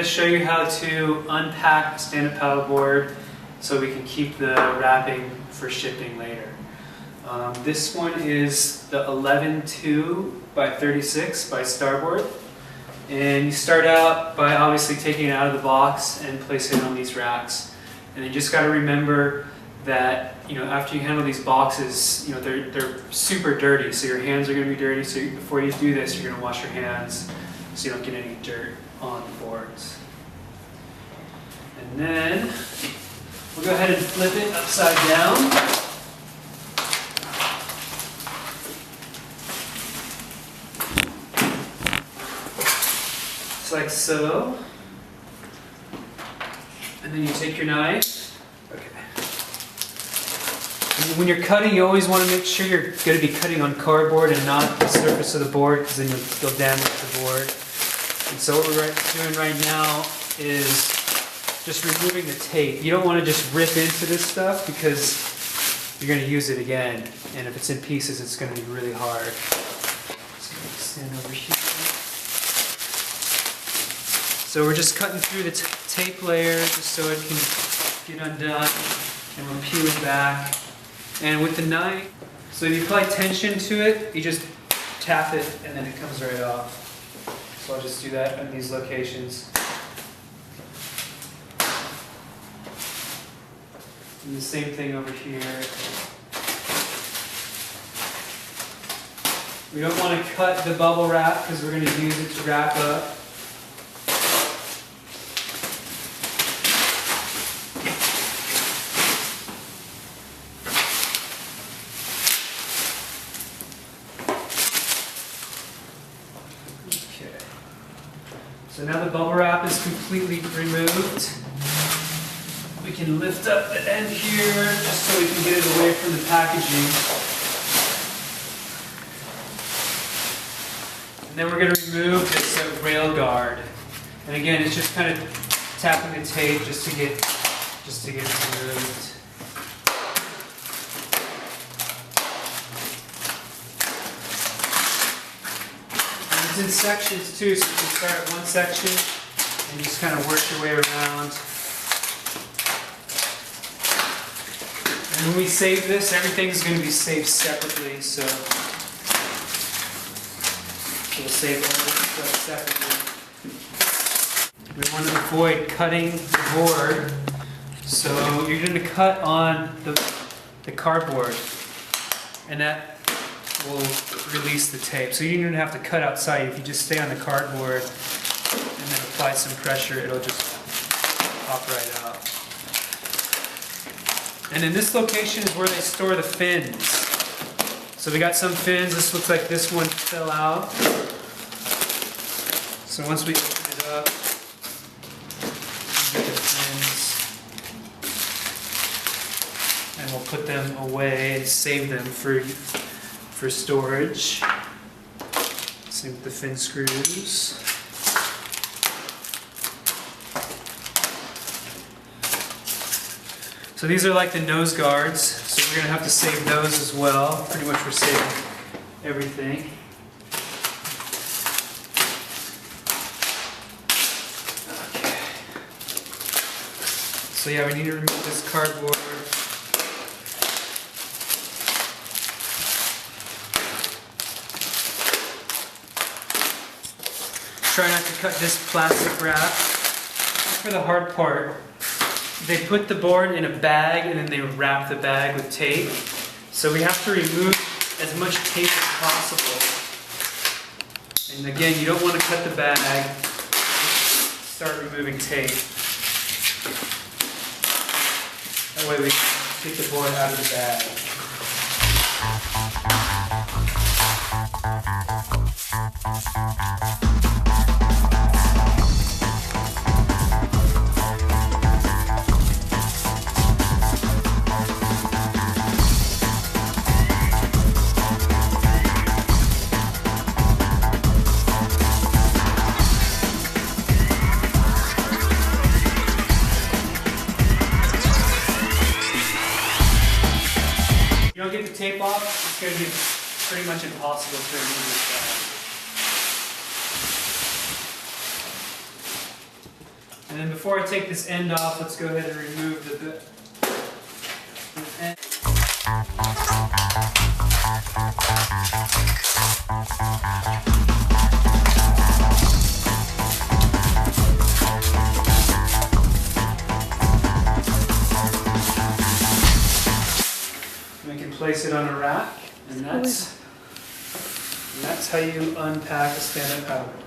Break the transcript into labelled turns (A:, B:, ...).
A: going to show you how to unpack a stand-up paddleboard so we can keep the wrapping for shipping later. This one is the 11.2 by 36 by Starboard. And you start out by obviously taking it out of the box and placing it on these racks. And you just got to remember that, you know, after you handle these boxes, you know, they're super dirty, so your hands are going to be dirty. So before you do this, you're going to wash your hands so you don't get any dirt on the boards. And then we'll go ahead and flip it upside down. Just like so. And then you take your knife. Okay. And when you're cutting, you always want to make sure you're going to be cutting on cardboard and not the surface of the board, because then you'll damage the board. And so what we're doing right now is just removing the tape. You don't want to just rip into this stuff because you're going to use it again. And if it's in pieces, it's going to be really hard. So let me stand over here. So we're just cutting through the tape layer just so it can get undone, and we'll peel it back. And with the knife, so if you apply tension to it, you just tap it and then it comes right off. So I'll just do that in these locations. And the same thing over here. We don't want to cut the bubble wrap because we're going to use it to wrap up. So now the bubble wrap is completely removed. We can lift up the end here just so we can get it away from the packaging. And then we're going to remove this rail guard. And again, it's just kind of tapping the tape just to get it removed. It's in sections too, so you can start at one section and you just kind of work your way around. And when we save this, everything's going to be saved separately, so we'll save all this stuff separately. We want to avoid cutting the board, so you're going to cut on the cardboard, and that will release the tape. So you don't even have to cut outside. If you just stay on the cardboard and then apply some pressure, it'll just pop right out. And in this location is where they store the fins. So we got some fins. This looks like this one fell out. So once we open it up, we get the fins, and we'll put them away and save them for storage. Same with the fin screws. So these are like the nose guards, so we're going to have to save those as well. Pretty much we're saving everything. Okay. So yeah, we need to remove this cardboard. Try not to cut this plastic wrap. For the hard part, they put the board in a bag and then they wrap the bag with tape. So we have to remove as much tape as possible. And again, you don't want to cut the bag. Start removing tape. That way we can take the board out of the bag. You don't get the tape off, it's going to be pretty much impossible to remove this bag. And then before I take this end off, let's go ahead and remove the end. We can place it on a rack, and that's how you unpack a stand-up paddleboard.